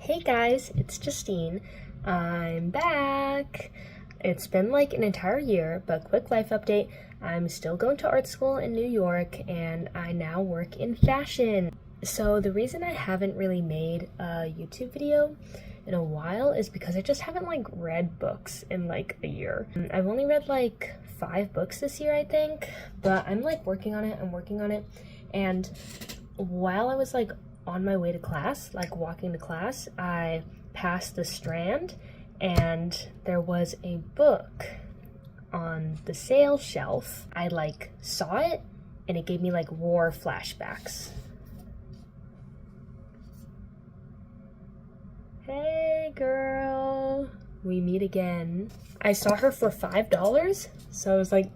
Hey guys, it's Justine. I'm back. It's been like an entire year, but quick life update. I'm still going to art school in New York and I now work in fashion. So the reason I haven't really made a YouTube video in a while is because I just haven't like read books in like a year. I've only read like 5 books this year, I think, but I'm like working on it. And while I was like on my way to class, like walking to class, I passed the Strand and there was a book on the sale shelf. I like saw it and it gave me like war flashbacks. Hey girl, we meet again. I saw her for $5, so I was like,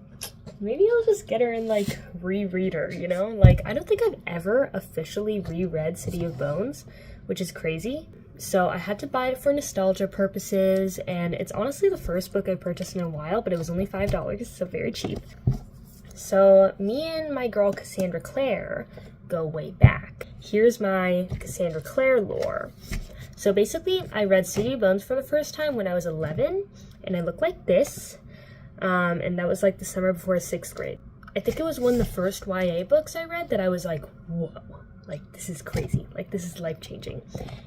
maybe I'll just get her and like reread her, you know? Like, I don't think I've ever officially reread City of Bones, which is crazy. So I had to buy it for nostalgia purposes, and it's honestly the first book I purchased in a while, but it was only $5, so very cheap. So me and my girl Cassandra Clare go way back. Here's my Cassandra Clare lore. So basically, I read City of Bones for the first time when I was 11, and I looked like this. And that was like the summer before 6th grade. I think it was one of the first YA books I read that I was like, whoa, like this is crazy, like this is life-changing.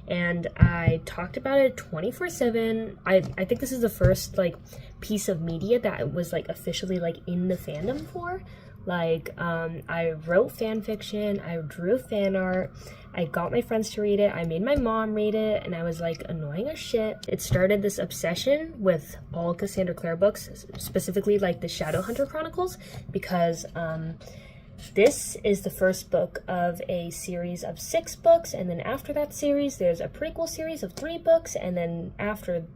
And I talked about it 24/7. I think this is the first like piece of media that I was like officially like in the fandom for. Like, I wrote fan fiction, I drew fan art, I got my friends to read it, I made my mom read it, and I was like annoying as shit. It started this obsession with all Cassandra Clare books, specifically like the Shadowhunter Chronicles, because this is the first book of a series of 6 books, and then after that series there's a prequel series of 3 books, and then after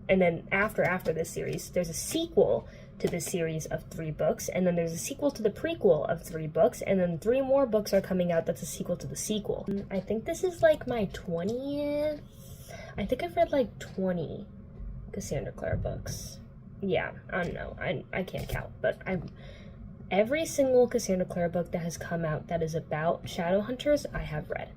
this series there's a sequel to this series of 3 books, and then there's a sequel to the prequel of 3 books, and then 3 more books are coming out that's a sequel to the sequel. I think this is like my 20th. I think I've read like 20 Cassandra Clare books. Yeah, I don't know. I can't count, but every single Cassandra Clare book that has come out that is about Shadowhunters, I have read.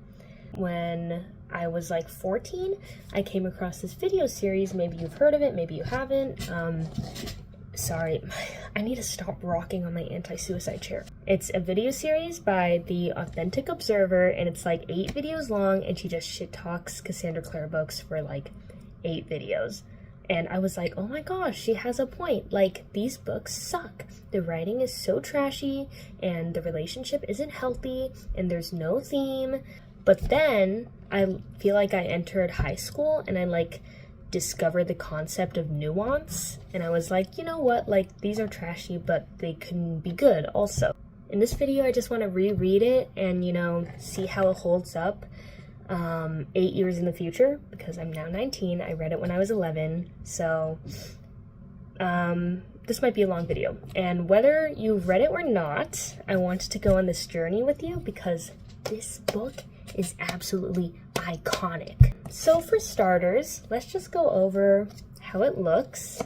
When I was like 14, I came across this video series. Maybe you've heard of it, maybe you haven't. Sorry, I need to stop rocking on my anti-suicide chair. It's a video series by The Authentic Observer, and it's like 8 videos long, and she just shit talks Cassandra Clare books for like 8 videos. And I was like, oh my gosh, she has a point. Like, these books suck. The writing is so trashy, and the relationship isn't healthy, and there's no theme. But then I feel like I entered high school, and I like discovered the concept of nuance, and I was like, you know what, like these are trashy but they can be good also. In this video I just want to reread it and, you know, see how it holds up 8 years in the future, because I'm now 19. I read it when I was 11, so this might be a long video, and whether you've read it or not, I wanted to go on this journey with you because this book is absolutely iconic. So for starters, let's just go over how it looks.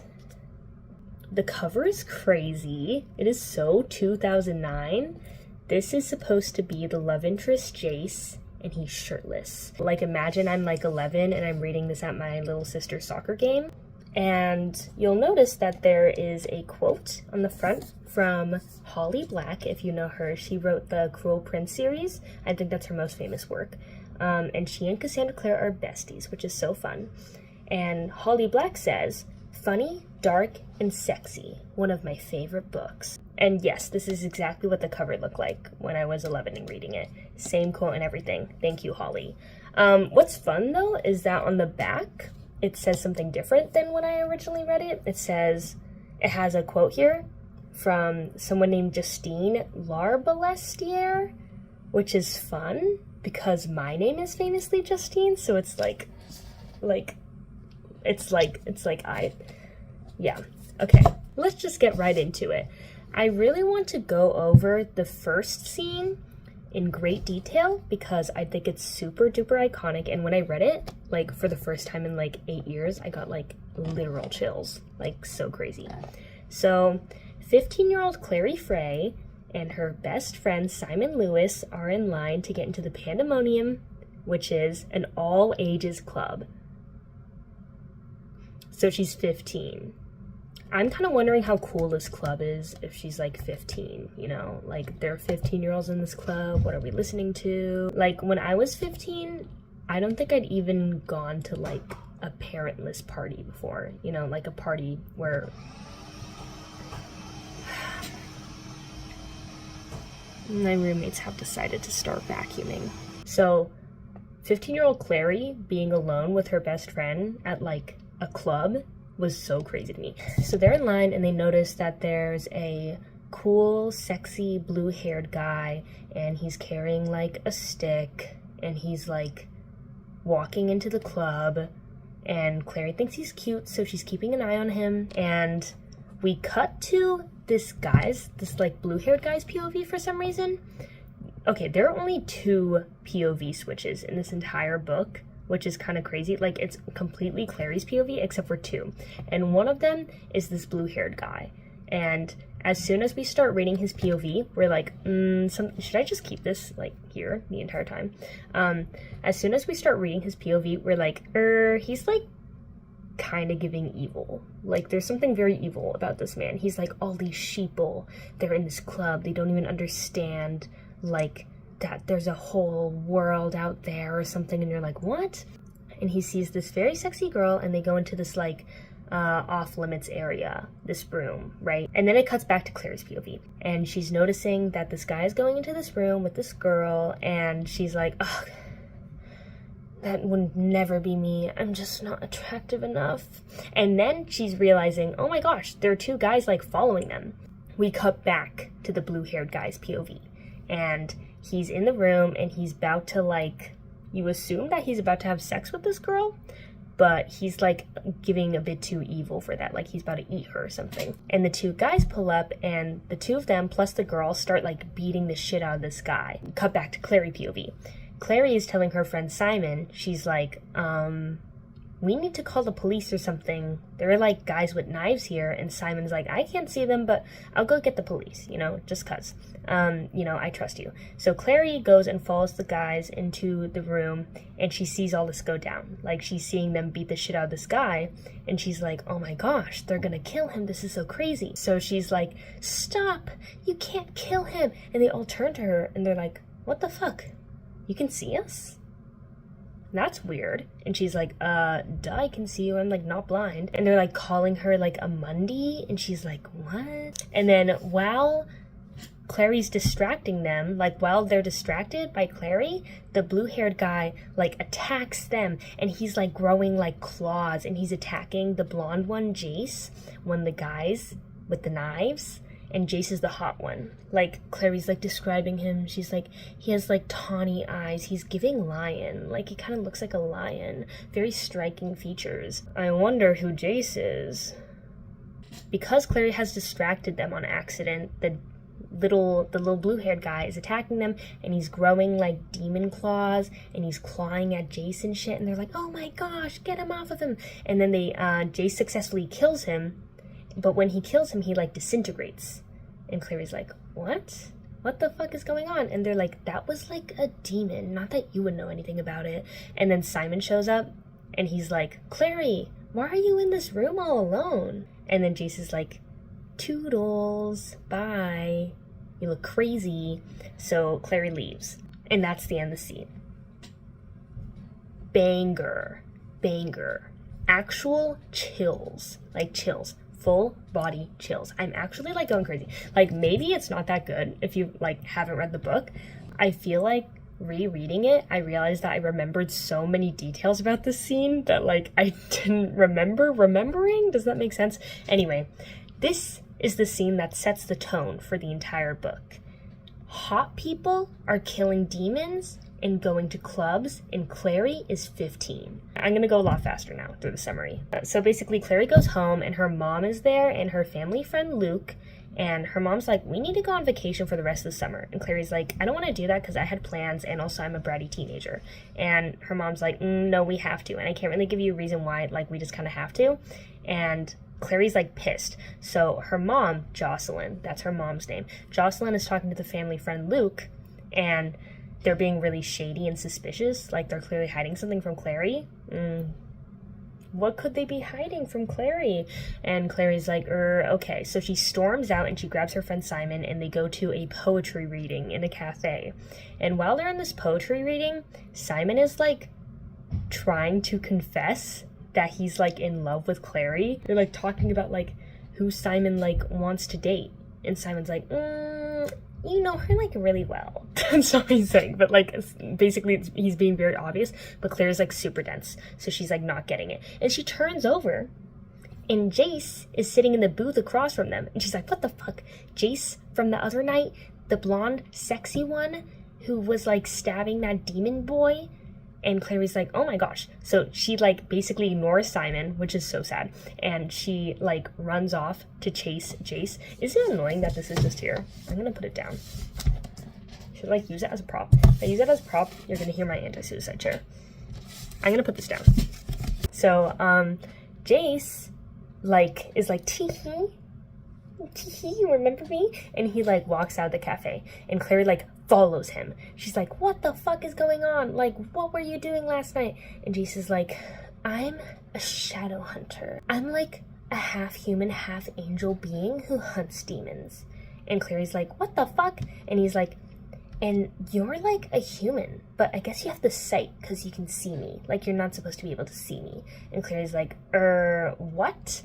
The cover is crazy. It is so 2009. This is supposed to be the love interest Jace, and he's shirtless. Like, imagine I'm like 11 and I'm reading this at my little sister's soccer game. And you'll notice that there is a quote on the front from Holly Black. If you know her, she wrote the Cruel Prince series. I think that's her most famous work. And she and Cassandra Clare are besties, which is so fun. And Holly Black says, funny, dark, and sexy. One of my favorite books. And yes, this is exactly what the cover looked like when I was 11 and reading it. Same quote and everything. Thank you, Holly. What's fun though is that on the back, it says something different than when I originally read it. It has a quote here from someone named Justine Larbalestier, which is fun because my name is famously Justine, so it's yeah. Okay, let's just get right into it. I really want to go over the first scene in great detail because I think it's super duper iconic, and when I read it like for the first time in like 8 years, I got like literal chills, like so crazy. So 15-year-old Clary Frey and her best friend Simon Lewis are in line to get into the Pandemonium which is an all ages club. So she's 15. I'm kind of wondering how cool this club is if she's like 15, you know? Like, there are 15-year-olds in this club. What are we listening to? Like, when I was 15, I don't think I'd even gone to like a parentless party before, you know, like a party where my roommates have decided to start vacuuming. So 15-year-old Clary being alone with her best friend at like a club was so crazy to me. So they're in line and they notice that there's a cool, sexy, blue-haired guy, and he's carrying like a stick, and he's like walking into the club, and Clary thinks he's cute, so she's keeping an eye on him. And we cut to this like blue-haired guy's POV for some reason. Okay, there are only 2 POV switches in this entire book, which is kind of crazy. Like, it's completely Clary's POV except for 2. And one of them is this blue-haired guy. And as soon as we start reading his POV, we're like, should I just keep this like here the entire time? As soon as we start reading his POV, we're like, he's like kind of giving evil. Like, there's something very evil about this man. He's like, all these sheeple, they're in this club, they don't even understand like that there's a whole world out there or something, and you're like, what? And he sees this very sexy girl, and they go into this like off limits area, this room, right? And then it cuts back to Claire's POV, and she's noticing that this guy is going into this room with this girl, and she's like, ugh, that would never be me. I'm just not attractive enough. And then she's realizing, oh my gosh, there are 2 guys like following them. We cut back to the blue-haired guy's POV, and he's in the room, and he's about to like, you assume that he's about to have sex with this girl, but he's like giving a bit too evil for that. Like, he's about to eat her or something. And the 2 guys pull up, and the 2 of them plus the girl start like beating the shit out of this guy. Cut back to Clary POV. Clary is telling her friend Simon, she's like, we need to call the police or something. There are like guys with knives here. And Simon's like, I can't see them, but I'll go get the police, you know, just cuz. You know, I trust you. So Clary goes and follows the guys into the room, and she sees all this go down. Like, she's seeing them beat the shit out of this guy, and she's like, oh my gosh, they're gonna kill him. This is so crazy. So she's like, stop, you can't kill him. And they all turn to her, and they're like, what the fuck? You can see us? That's weird. And she's like, duh, I can see you, I'm like not blind. And they're like calling her like a Mundy, and she's like, what? And then while Clary's distracting them, like while they're distracted by Clary, the blue-haired guy like attacks them, and he's like growing like claws, and he's attacking the blonde one, Jace, one of the guys with the knives. And Jace is the hot one. Like, Clary's like describing him. She's like, he has like tawny eyes. He's giving lion. Like, he kind of looks like a lion. Very striking features. I wonder who Jace is. Because Clary has distracted them on accident, the little blue-haired guy is attacking them, and he's growing like demon claws, and he's clawing at Jace and shit. And they're like, oh my gosh, get him off of him. And then Jace successfully kills him. But when he kills him, he like disintegrates. And Clary's like, what? What the fuck is going on? And they're like, that was like a demon. Not that you would know anything about it. And then Simon shows up, and he's like, Clary, why are you in this room all alone? And then Jace is like, toodles, bye. You look crazy. So Clary leaves. And that's the end of the scene. Banger. Banger. Actual chills. Like chills. Full body chills. I'm actually like going crazy. Like, maybe it's not that good if you like haven't read the book. I feel like rereading it, I realized that I remembered so many details about this scene that like I didn't remember remembering. Does that make sense? Anyway, this is the scene that sets the tone for the entire book. Hot people are killing demons and going to clubs, and Clary is 15. I'm gonna go a lot faster now through the summary. So basically, Clary goes home, and her mom is there, and her family friend Luke, and her mom's like, we need to go on vacation for the rest of the summer. And Clary's like, I don't want to do that because I had plans, and also I'm a bratty teenager. And her mom's like, no, we have to, and I can't really give you a reason why, like, we just kind of have to. And Clary's like pissed. So her mom, Jocelyn, that's her mom's name, Jocelyn is talking to the family friend Luke, and they're being really shady and suspicious, like they're clearly hiding something from Clary. What could they be hiding from Clary? And Clary's like, okay. So she storms out and she grabs her friend Simon and they go to a poetry reading in a cafe. And while they're in this poetry reading, Simon is like trying to confess that he's like in love with Clary. They're like talking about like who Simon like wants to date. And Simon's like, you know her like really well. That's all he's saying, but like basically he's being very obvious, but Claire's like super dense, so she's like not getting it. And she turns over and Jace is sitting in the booth across from them, and she's like, what the fuck? Jace from the other night, the blonde sexy one who was like stabbing that demon boy? And Clary's like, oh my gosh. So she like basically ignores Simon, which is so sad, and she like runs off to chase Jace. Is it annoying that this is just here? I'm gonna put it down. Should I like use it as a prop? If I use it as a prop, you're gonna hear my anti-suicide chair. I'm gonna put this down. So Jace like is like, tee-hee, you remember me? And he like walks out of the cafe, and Clary like follows him. She's like, what the fuck is going on? Like, what were you doing last night? And Jace is like, I'm a shadow hunter. I'm like a half human, half angel being who hunts demons. And Clary's like, what the fuck? And he's like, and you're like a human, but I guess you have the sight because you can see me. Like, you're not supposed to be able to see me. And Clary's like, what?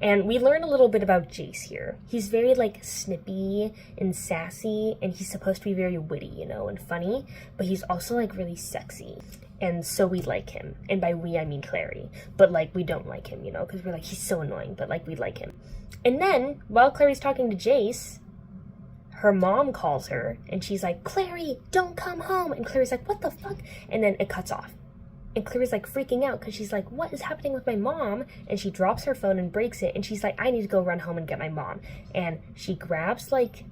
And we learn a little bit about Jace here. He's very like snippy and sassy, and he's supposed to be very witty, you know, and funny, but he's also like really sexy. And so we like him. And by we, I mean Clary. But like, we don't like him, you know, because we're like, he's so annoying, but like, we like him. And then, while Clary's talking to Jace, her mom calls her, and she's like, Clary, don't come home. And Clary's like, what the fuck? And then it cuts off. And Clary's like freaking out because she's like, what is happening with my mom? And she drops her phone and breaks it. And she's like, I need to go run home and get my mom. And she grabs like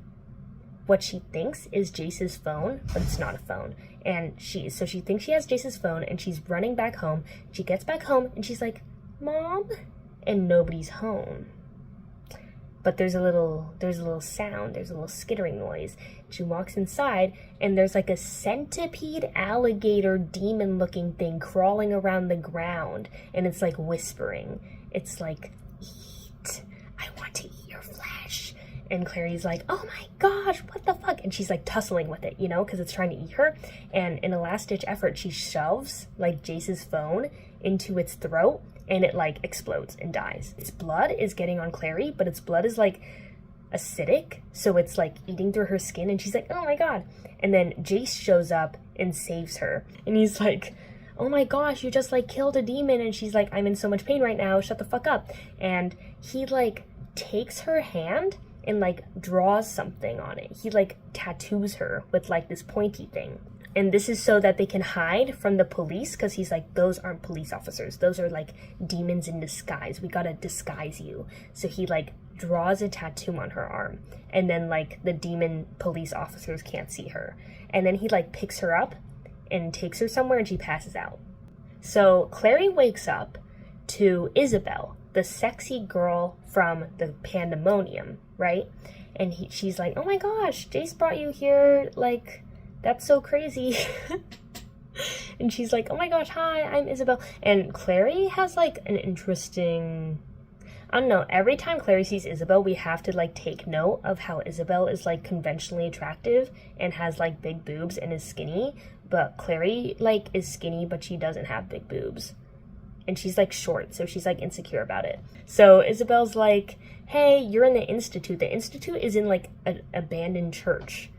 what she thinks is Jace's phone, but it's not a phone. And she thinks she has Jace's phone, and she's running back home. She gets back home and she's like, Mom? And nobody's home. But there's a little sound, there's a little skittering noise. She walks inside, and there's like a centipede alligator demon looking thing crawling around the ground, and it's like whispering. It's like, eat, I want to eat your flesh. And Clary's like, oh my gosh, what the fuck? And she's like tussling with it, you know, because it's trying to eat her. And in a last ditch effort, she shoves like Jace's phone into its throat, and it like explodes and dies. Its blood is getting on Clary, but its blood is like acidic, so it's like eating through her skin, and she's like, oh my god. And then Jace shows up and saves her, and he's like, oh my gosh, you just like killed a demon. And she's like, I'm in so much pain right now, shut the fuck up. And he like takes her hand and like draws something on it. He like tattoos her with like this pointy thing. And this is so that they can hide from the police, because he's like, those aren't police officers. Those are like demons in disguise. We gotta disguise you. So he like draws a tattoo on her arm. And then like the demon police officers can't see her. And then he like picks her up and takes her somewhere, and she passes out. So Clary wakes up to Isabel, the sexy girl from the pandemonium, right? And she's like, oh my gosh, Jace brought you here, like, that's so crazy. And she's like, oh my gosh, hi, I'm Isabel. And Clary has like an interesting, I don't know, every time Clary sees Isabel, we have to like take note of how Isabel is like conventionally attractive and has like big boobs and is skinny, but Clary like is skinny, but she doesn't have big boobs. And she's like short, so she's like insecure about it. So Isabel's like, hey, you're in the Institute. The Institute is in like an abandoned church.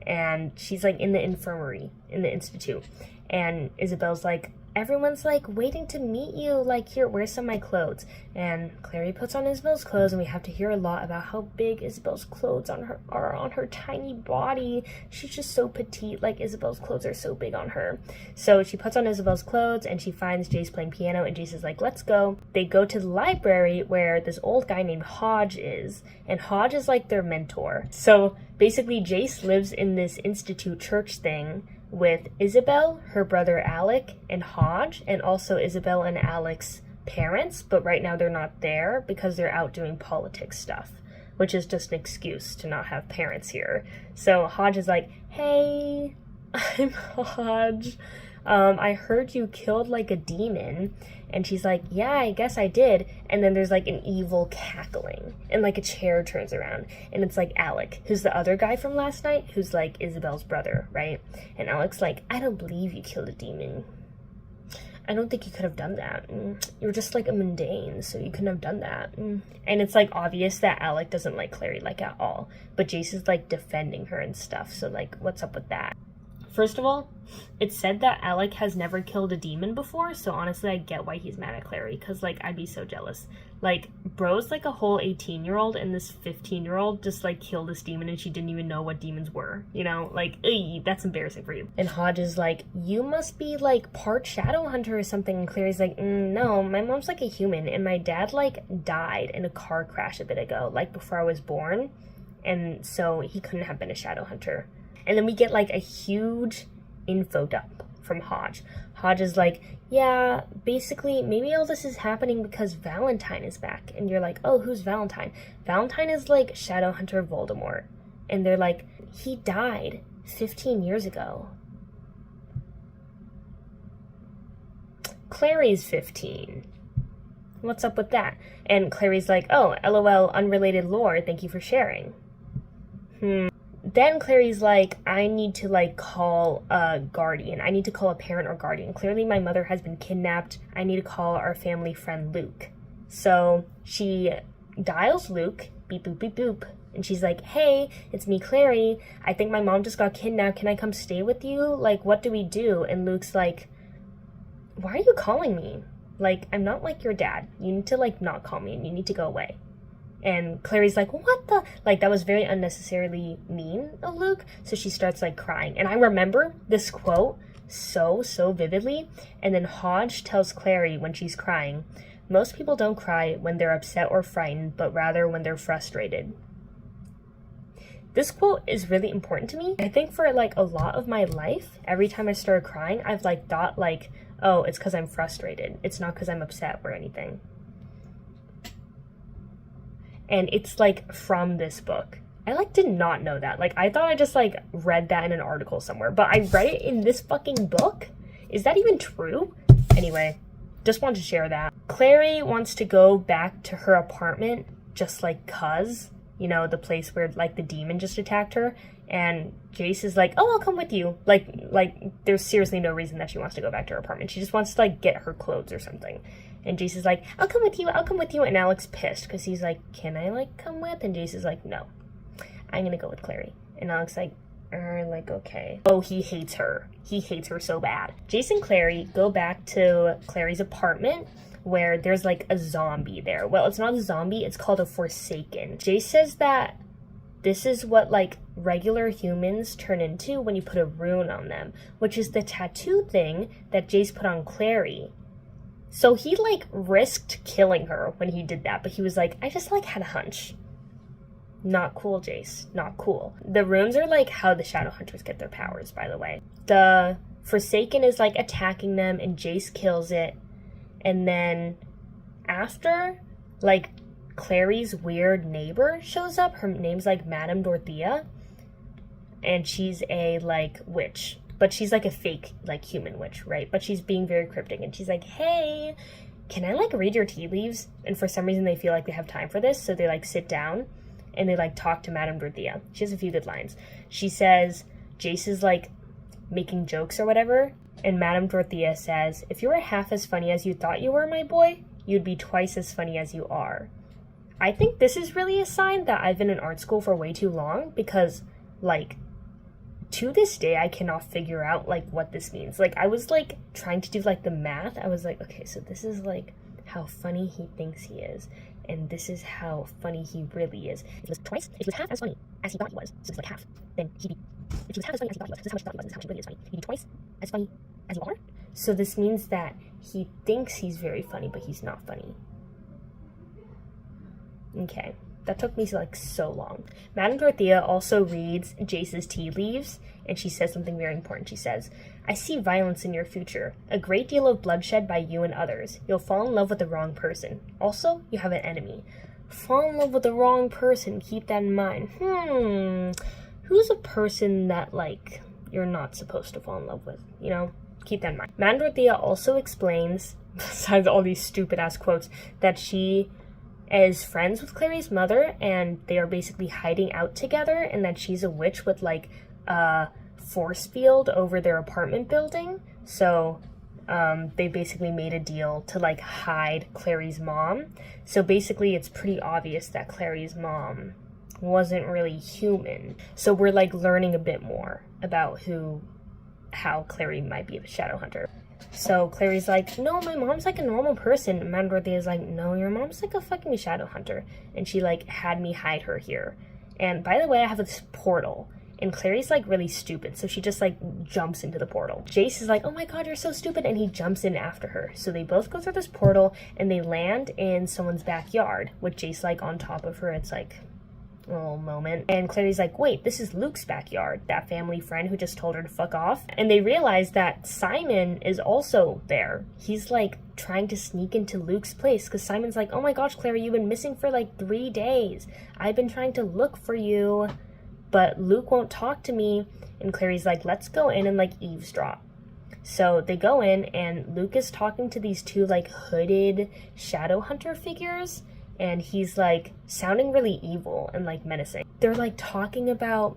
And she's like in the infirmary in the Institute. And Isabel's like, everyone's like waiting to meet you, like, here, where's some of my clothes? And Clary puts on Isabel's clothes, and we have to hear a lot about how big Isabel's clothes are on her tiny body. She's just so petite, like Isabel's clothes are so big on her. So she puts on Isabel's clothes, and she finds Jace playing piano, and Jace is like, let's go. They go to the library where this old guy named Hodge is, and Hodge is like their mentor. So basically Jace lives in this Institute church thing with Isabel, her brother Alec, and Hodge, and also Isabel and Alec's parents, but right now they're not there because they're out doing politics stuff, which is just an excuse to not have parents here. So Hodge is like, hey, I'm Hodge. I heard you killed like a demon. And she's like, yeah, I guess I did. And then there's like an evil cackling. And like a chair turns around. And it's like Alec, who's the other guy from last night, who's like Isabel's brother, right? And Alec's like, I don't believe you killed a demon. I don't think you could have done that. You're just like a mundane, so you couldn't have done that. And it's like obvious that Alec doesn't like Clary like at all. But Jace is like defending her and stuff. So like, what's up with that? First of all, it's said that Alec has never killed a demon before, so honestly I get why he's mad at Clary, because like I'd be so jealous. Like, bro's like a whole 18-year-old and this 15-year-old just like killed this demon and she didn't even know what demons were, you know? Like, that's embarrassing for you. And Hodge is like, you must be like part shadow hunter or something. And Clary's like, no, my mom's like a human and my dad like died in a car crash a bit ago, like before I was born, and so he couldn't have been a shadow hunter. And then we get like a huge info dump from Hodge. Hodge is like, yeah, basically, maybe all this is happening because Valentine is back. And you're like, oh, who's Valentine? Valentine is like Shadowhunter Voldemort. And they're like, he died 15 years ago. Clary's 15. What's up with that? And Clary's like, oh, LOL, unrelated lore, thank you for sharing. Then Clary's like, I need to like call a guardian. I need to call a parent or guardian. Clearly my mother has been kidnapped. I need to call our family friend Luke. So she dials Luke, beep boop beep boop. And she's like, hey, it's me, Clary. I think my mom just got kidnapped. Can I come stay with you? Like, what do we do? And Luke's like, why are you calling me? Like, I'm not like your dad. You need to like not call me and you need to go away. And Clary's like, what the? Like, that was very unnecessarily mean of Luke. So she starts, like, crying. And I remember this quote so vividly. And then Hodge tells Clary when she's crying, most people don't cry when they're upset or frightened, but rather when they're frustrated. This quote is really important to me. I think for, like, a lot of my life, every time I started crying, I've, like, thought, like, oh, it's because I'm frustrated. It's not because I'm upset or anything. And it's, like, from this book. I, like, did not know that. Like, I thought I just, like, read that in an article somewhere. But I read it in this fucking book? Is that even true? Anyway, just wanted to share that. Clary wants to go back to her apartment just, like, 'cause. You know, the place where, like, the demon just attacked her. And Jace is like, oh, I'll come with you. Like, there's seriously no reason that she wants to go back to her apartment. She just wants to, like, get her clothes or something. And Jace is like, I'll come with you. And Alec's pissed because he's like, can I, like, come with? And Jace is like, no, I'm going to go with Clary. And Alec's like, okay. Oh, he hates her. He hates her so bad. Jace and Clary go back to Clary's apartment where there's, like, a zombie there. Well, it's not a zombie. It's called a Forsaken. Jace says that this is what, like, regular humans turn into when you put a rune on them, which is the tattoo thing that Jace put on Clary. So he, like, risked killing her when he did that, but he was like, I just, like, had a hunch. Not cool, Jace. Not cool. The runes are, like, how the Shadowhunters get their powers, by the way. The Forsaken is, like, attacking them, and Jace kills it. And then after, like, Clary's weird neighbor shows up. Her name's, like, Madame Dorothea. And she's a, like, witch. But she's, like, a fake, like, human witch, right? But she's being very cryptic. And she's like, hey, can I, like, read your tea leaves? And for some reason, they feel like they have time for this. So they, like, sit down and they, like, talk to Madame Dorothea. She has a few good lines. She says, Jace is, like, making jokes or whatever. And Madame Dorothea says, if you were half as funny as you thought you were, my boy, you'd be twice as funny as you are. I think this is really a sign that I've been in art school for way too long. Because, like, to this day, I cannot figure out, like, what this means. Like, I was, like, trying to do, like, the math. I was like, okay, so this is, like, how funny he thinks he is. And this is how funny he really is. If he was twice, if he was half as funny as he thought he was, so it's, like, half, then he'd be, if he was half as funny as he thought he was, this is how much he thought he was, this is how much he really is funny. He'd be twice as funny as you are. So this means that he thinks he's very funny, but he's not funny. Okay. That took me, like, so long. Madame Dorothea also reads Jace's tea leaves, and she says something very important. She says, I see violence in your future, a great deal of bloodshed by you and others. You'll fall in love with the wrong person. Also, you have an enemy. Fall in love with the wrong person, keep that in mind. Who's a person that, like, you're not supposed to fall in love with, you know? Keep that in mind. Mandorthea also explains, besides all these stupid-ass quotes, that she is friends with Clary's mother, and they are basically hiding out together, and that she's a witch with, like, a force field over their apartment building. So they basically made a deal to, like, hide Clary's mom. So basically it's pretty obvious that Clary's mom wasn't really human. So we're, like, learning a bit more about how Clary might be a shadow hunter. So Clary's like, no, my mom's like a normal person. And Mandorthea's like, no, your mom's like a fucking shadow hunter. And she, like, had me hide her here. And by the way, I have this portal. And Clary's, like, really stupid. So she just, like, jumps into the portal. Jace is like, oh my god, you're so stupid. And he jumps in after her. So they both go through this portal. And they land in someone's backyard. With Jace, like, on top of her. It's, like, a little moment. And Clary's like, wait, this is Luke's backyard. That family friend who just told her to fuck off. And they realize that Simon is also there. He's, like, trying to sneak into Luke's place. Because Simon's like, oh my gosh, Clary, you've been missing for, like, 3 days. I've been trying to look for you. But Luke won't talk to me. And Clary's like, let's go in and, like, eavesdrop. So they go in, and Luke is talking to these two, like, hooded shadow hunter figures. And he's, like, sounding really evil and, like, menacing. They're, like, talking about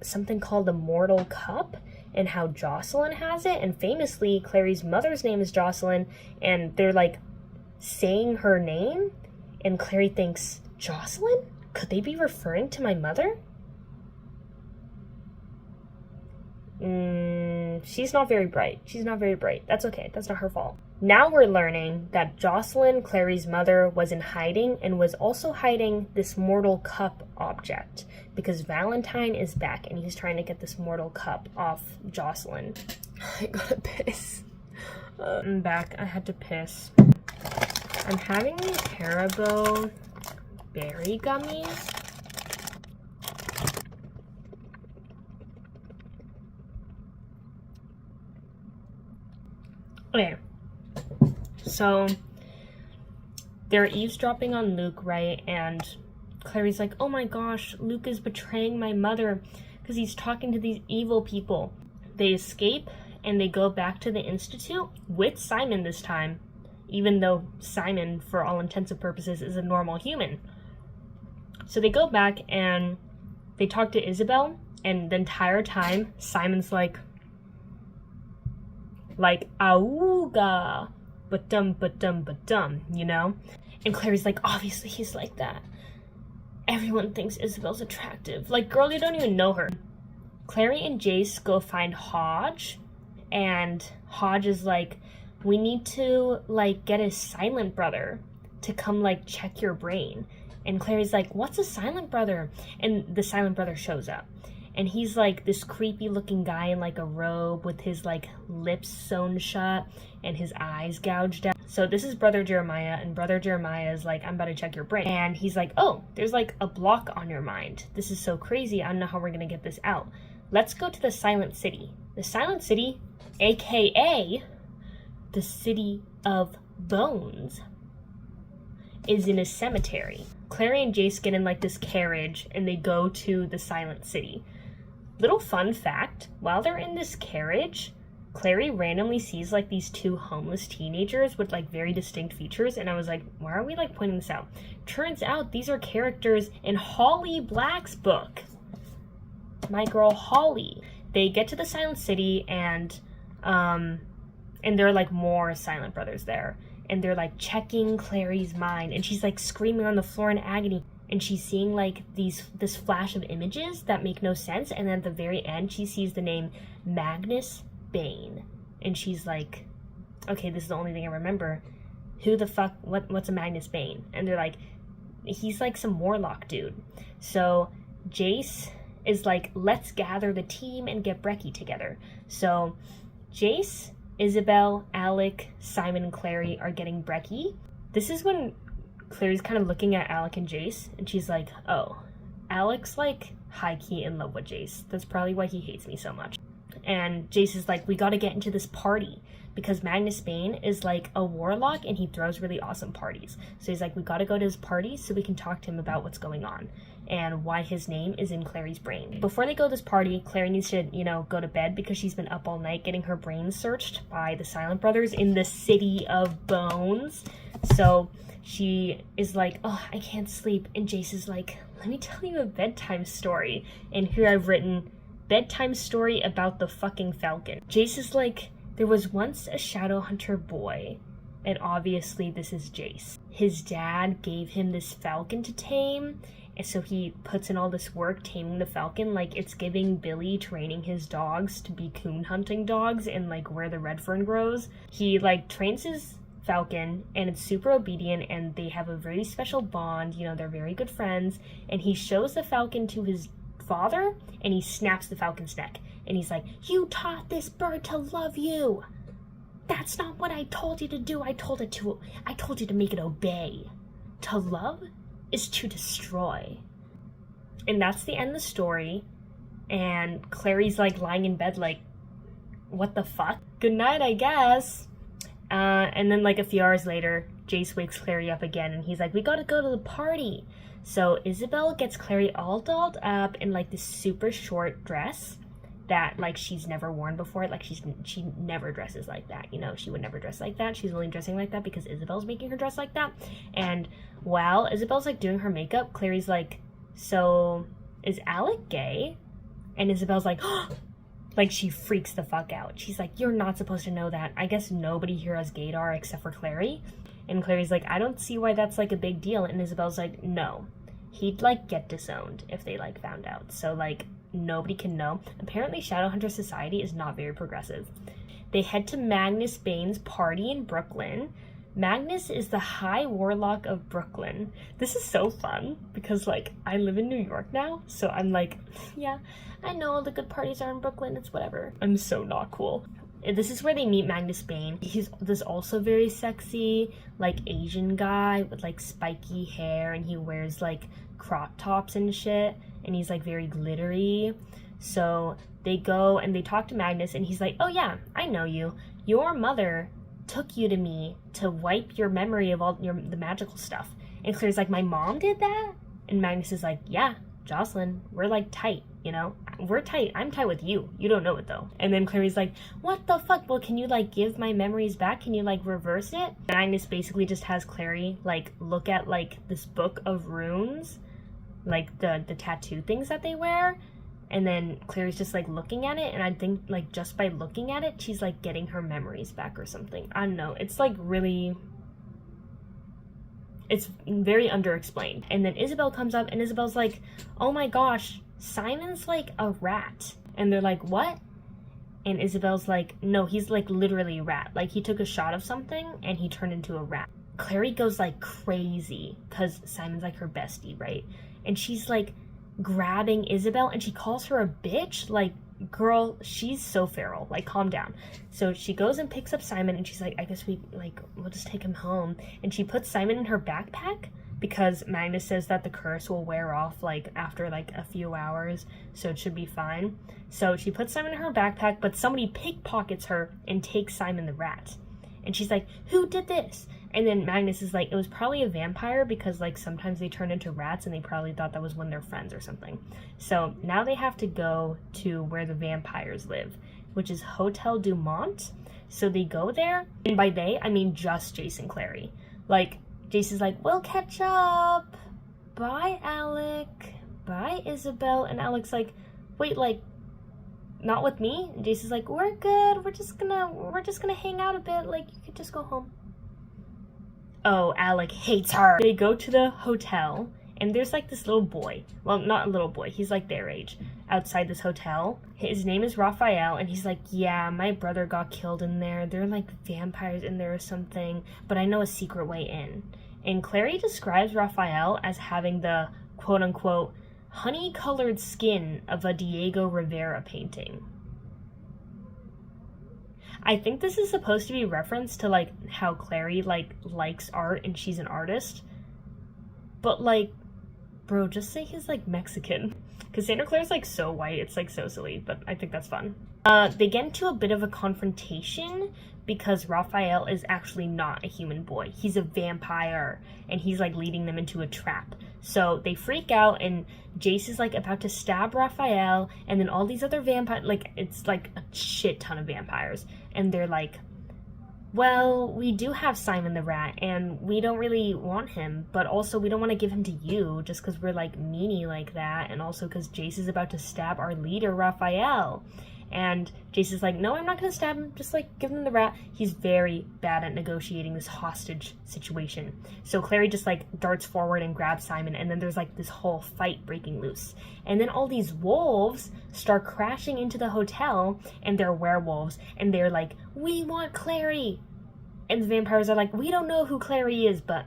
something called the Mortal Cup and how Jocelyn has it. And famously, Clary's mother's name is Jocelyn. And they're, like, saying her name. And Clary thinks, Jocelyn? Could they be referring to my mother? She's not very bright. She's not very bright. That's okay. That's not her fault. Now we're learning that Jocelyn, Clary's mother, was in hiding and was also hiding this Mortal Cup object because Valentine is back and he's trying to get this Mortal Cup off Jocelyn. I gotta piss. I'm back. I had to piss. I'm having these Haribo berry gummies. Okay, so they're eavesdropping on Luke, right? And Clary's like, oh my gosh, Luke is betraying my mother because he's talking to these evil people. They escape and they go back to the Institute with Simon this time, even though Simon, for all intents and purposes, is a normal human. So they go back and they talk to Isabel, and the entire time, Simon's like, auga, but-dum, you know? And Clary's like, obviously he's like that. Everyone thinks Isabel's attractive. Like, girl, you don't even know her. Clary and Jace go find Hodge, and Hodge is like, we need to, like, get a silent brother to come, like, check your brain. And Clary's like, what's a silent brother? And the silent brother shows up. And he's, like, this creepy-looking guy in, like, a robe with his, like, lips sewn shut and his eyes gouged out. So this is Brother Jeremiah, and Brother Jeremiah is like, I'm about to check your brain. And he's like, oh, there's, like, a block on your mind. This is so crazy. I don't know how we're gonna get this out. Let's go to the Silent City. The Silent City, a.k.a. the City of Bones, is in a cemetery. Clary and Jace get in, like, this carriage, and they go to the Silent City. Little fun fact, while they're in this carriage, Clary randomly sees, like, these two homeless teenagers with, like, very distinct features, and I was like, why are we, like, pointing this out? Turns out these are characters in Holly Black's book. My girl Holly. They get to the Silent City, and there are, like, more silent brothers there. And they're, like, checking Clary's mind, and she's, like, screaming on the floor in agony. And she's seeing, like, this flash of images that make no sense. And then at the very end, she sees the name Magnus Bane. And she's like, okay, this is the only thing I remember. Who the fuck, what's a Magnus Bane? And they're like, he's, like, some warlock dude. So Jace is like, let's gather the team and get Brecky together. So Jace, Isabel, Alec, Simon, and Clary are getting Brecky. This is when Clary's kind of looking at Alec and Jace, and she's like, oh, Alec's, like, high-key in love with Jace. That's probably why he hates me so much. And Jace is like, we gotta get into this party, because Magnus Bane is, like, a warlock, and he throws really awesome parties. So he's like, we gotta go to his party so we can talk to him about what's going on. and why his name is in Clary's brain. Before they go to this party, Clary needs to, you know, go to bed because she's been up all night getting her brain searched by the Silent Brothers in the City of Bones. So she is like, oh, I can't sleep. And Jace is like, let me tell you a bedtime story. And here I've written, bedtime story about the fucking falcon. Jace is like, there was once a shadow hunter boy. And obviously this is Jace. His dad gave him this falcon to tame. And so he puts in all this work taming the falcon. Like, it's giving Billy training his dogs to be coon hunting dogs and like where the red fern grows. He like trains his falcon and it's super obedient and they have a very special bond. You know, they're very good friends. And he shows the falcon to his father and he snaps the falcon's neck. And he's like, you taught this bird to love you. That's not what I told you to do. I told you to make it obey. To love is to destroy. And that's the end of the story. And Clary's like lying in bed like, what the fuck? Good night, I guess. And then like a few hours later, Jace wakes Clary up again and he's like, we gotta go to the party. So Isabel gets Clary all dolled up in like this super short dress that like she's never worn before. Like she never dresses like that, you know. She would never dress like that. She's only dressing like that because Isabel's making her dress like that. And while Isabel's like doing her makeup, Clary's like, so is Alec gay? And Isabel's like, oh! Like she freaks the fuck out. She's like, you're not supposed to know that. I guess nobody here has gaydar except for Clary. And Clary's like, I don't see why that's like a big deal. And Isabel's like, no, he'd like get disowned if they like found out. So like nobody can know. Apparently Shadowhunter Society is not very progressive. They head to Magnus Bane's party in Brooklyn. Magnus is the High Warlock of Brooklyn. This is so fun because like I live in New York now, so I'm like, yeah, I know all the good parties are in Brooklyn, it's whatever. I'm so not cool. This is where they meet Magnus Bane. He's this also very sexy, like Asian guy with like spiky hair and he wears like crop tops and shit. And he's like very glittery. So they go and they talk to Magnus and he's like, oh yeah, I know you. Your mother took you to me to wipe your memory of all the magical stuff. And Claire's like, my mom did that? And Magnus is like, yeah, Jocelyn, we're like tight, you know? We're tight. I'm tight with you. You don't know it though. And then Clary's like, what the fuck? Well, can you like give my memories back? Can you like reverse it? Magnus basically just has Clary like look at like this book of runes, like the tattoo things that they wear, and then Clary's just like looking at it, and I think like just by looking at it she's like getting her memories back or something. I don't know, it's like really, it's very underexplained. And then Isabel comes up and Isabel's like, oh my gosh, Simon's like a rat. And they're like, what? And Isabel's like, no, he's like literally a rat, like he took a shot of something and he turned into a rat. Clary goes like crazy because Simon's like her bestie, right? And she's like grabbing Isabel and she calls her a bitch. Like, girl, she's so feral, like calm down. So she goes and picks up Simon and she's like, I guess we'll just take him home. And she puts Simon in her backpack because Magnus says that the curse will wear off like after like a few hours, so it should be fine. So she puts Simon in her backpack, but somebody pickpockets her and takes Simon the rat. And she's like, who did this? And then Magnus is like, it was probably a vampire because like sometimes they turn into rats and they probably thought that was one of their friends or something. So now they have to go to where the vampires live, which is Hotel Dumont. So they go there, and by they, I mean just Jace and Clary. Like, Jace is like, we'll catch up. Bye, Alec. Bye, Isabel. And Alec's like, wait, like, not with me? And Jace is like, we're good. We're just gonna hang out a bit. Like, you could just go home. Oh, Alec hates her. They go to the hotel, and there's like this little boy. Well, not a little boy. He's like their age. Outside this hotel. His name is Raphael, and he's like, yeah, my brother got killed in there. There are like vampires in there or something, but I know a secret way in. And Clary describes Raphael as having the quote-unquote honey-colored skin of a Diego Rivera painting. I think this is supposed to be reference to like how Clary like likes art and she's an artist. But like, bro, just say he's like Mexican. Cassandra Clare's like so white, it's like so silly, but I think that's fun. They get into a bit of a confrontation because Raphael is actually not a human boy. He's a vampire, and he's like leading them into a trap. So they freak out, and Jace is like about to stab Raphael, and then all these other vampires, like it's like a shit ton of vampires, and they're like, well, we do have Simon the Rat, and we don't really want him, but also we don't want to give him to you just because we're like meanie like that, and also because Jace is about to stab our leader Raphael. And Jace is like, no, I'm not going to stab him, just like give him the rat. He's very bad at negotiating this hostage situation. So Clary just like darts forward and grabs Simon, and then there's like this whole fight breaking loose. And then all these wolves start crashing into the hotel, and they're werewolves, and they're like, we want Clary. And the vampires are like, we don't know who Clary is, but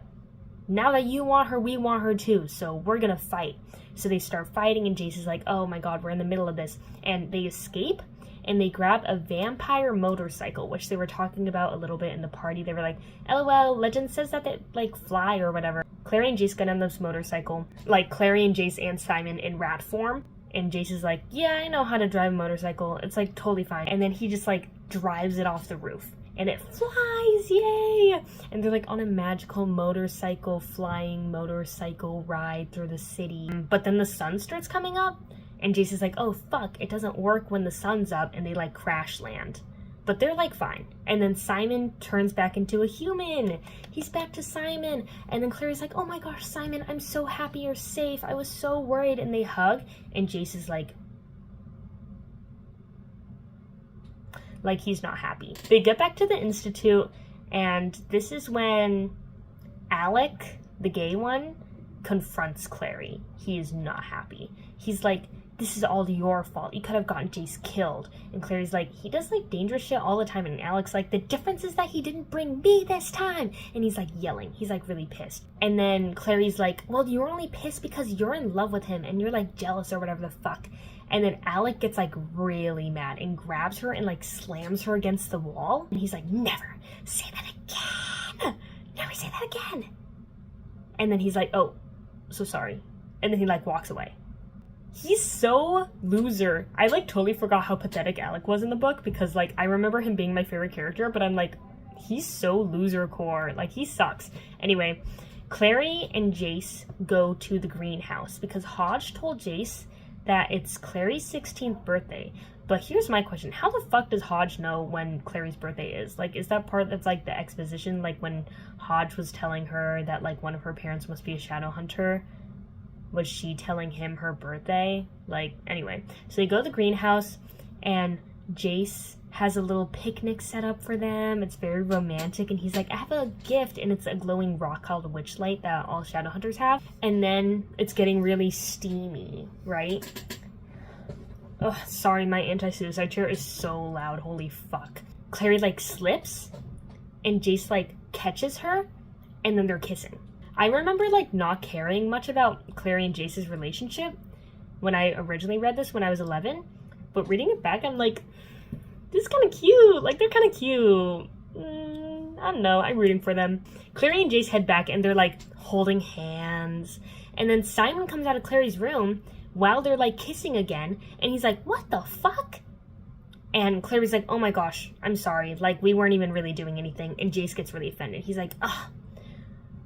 now that you want her, we want her too, so we're gonna fight. So they start fighting, and Jace is like, oh my god, we're in the middle of this. And they escape, and they grab a vampire motorcycle, which they were talking about a little bit in the party. They were like, LOL, legend says that they like fly or whatever. Clary and Jace get on this motorcycle, like Clary and Jace and Simon in rat form. And Jace is like, yeah, I know how to drive a motorcycle. It's like totally fine. And then he just like drives it off the roof. And it flies, yay! And they're like on a magical flying motorcycle ride through the city. But then the sun starts coming up, and Jace is like, oh fuck, it doesn't work when the sun's up, and they like crash land. But they're like fine. And then Simon turns back into a human. He's back to Simon. And then Clary's like, oh my gosh, Simon, I'm so happy you're safe. I was so worried. And they hug, and Jace is like he's not happy. They get back to the Institute, and this is when Alec, the gay one, confronts Clary. He is not happy. He's like, this is all your fault. You could have gotten Jace killed. And Clary's like, he does like dangerous shit all the time. And Alec's like, the difference is that he didn't bring me this time. And he's like yelling. He's like really pissed. And then Clary's like, well, you're only pissed because you're in love with him and you're like jealous or whatever the fuck. And then Alec gets like really mad and grabs her and like slams her against the wall. And he's like, never say that again. Never say that again. And then he's like, oh, so sorry. And then he like walks away. He's so loser. I like totally forgot how pathetic Alec was in the book, because like I remember him being my favorite character, but I'm like, he's so loser core. Like he sucks. Anyway, Clary and Jace go to the greenhouse because Hodge told Jace that it's Clary's 16th birthday. But here's my question. How the fuck does Hodge know when Clary's birthday is? Like, is that part that's like the exposition? Like when Hodge was telling her that like one of her parents must be a shadow hunter? Was she telling him her birthday? Like, anyway. So they go to the greenhouse, and Jace has a little picnic set up for them. It's very romantic, and he's like, I have a gift, and it's a glowing rock called a witch light that all shadow hunters have. And then it's getting really steamy, right? Ugh, sorry, my anti-suicide chair is so loud. Holy fuck. Clary, like, slips, and Jace, like, catches her, and then they're kissing. I remember, like, not caring much about Clary and Jace's relationship when I originally read this when I was 11. But reading it back, I'm like, this is kind of cute. Like, they're kind of cute. I don't know. I'm rooting for them. Clary and Jace head back, and they're, like, holding hands. And then Simon comes out of Clary's room while they're, like, kissing again. And he's like, what the fuck? And Clary's like, oh my gosh, I'm sorry. Like, we weren't even really doing anything. And Jace gets really offended. He's like, ugh.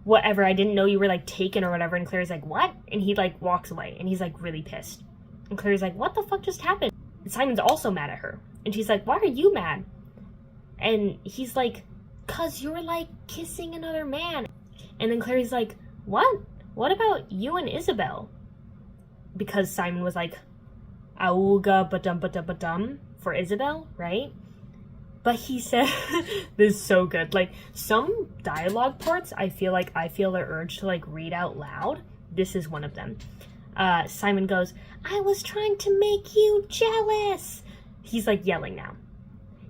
Whatever, I didn't know you were, like, taken or whatever. And Clary's like, what? And he, like, walks away. And he's, like, really pissed. And Clary's like, what the fuck just happened? And Simon's also mad at her. And she's like, why are you mad? And he's like, 'cause you're, like, kissing another man. And then Clary's like, what? What about you and Isabel? Because Simon was like, auga ba-dum for Isabel, right? But he said, this is so good. Like, some dialogue parts, I feel the urge to, like, read out loud. This is one of them. Simon goes, I was trying to make you jealous. He's, like, yelling now.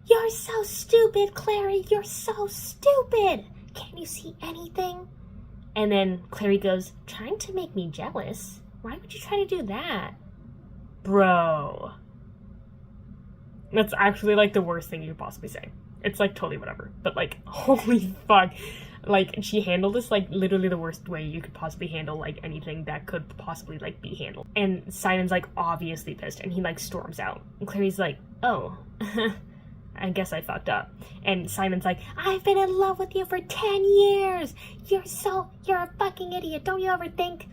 You're so stupid, Clary. You're so stupid. Can't you see anything? And then Clary goes, trying to make me jealous? Why would you try to do that? Bro. That's actually, like, the worst thing you could possibly say. It's, like, totally whatever. But, like, holy fuck. Like, she handled this, like, literally the worst way you could possibly handle, like, anything that could possibly, like, be handled. And Simon's, like, obviously pissed. And he, like, storms out. And Clary's like, oh. I guess I fucked up. And Simon's like, I've been in love with you for 10 years. You're a fucking idiot. Don't you ever think?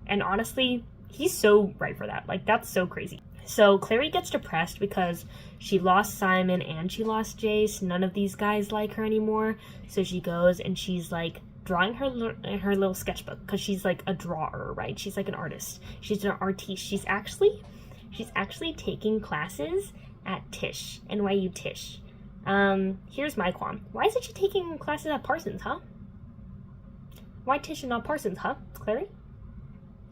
And honestly, he's so right for that. Like, that's so crazy. So Clary gets depressed because she lost Simon and she lost Jace. None of these guys like her anymore. So she goes and she's like drawing her little sketchbook, because she's like a drawer, right? She's like an artist. She's an artiste. She's actually taking classes at Tisch, NYU Tisch. Here's my qualm. Why isn't she taking classes at Parsons, huh? Why Tisch and not Parsons, huh, Clary?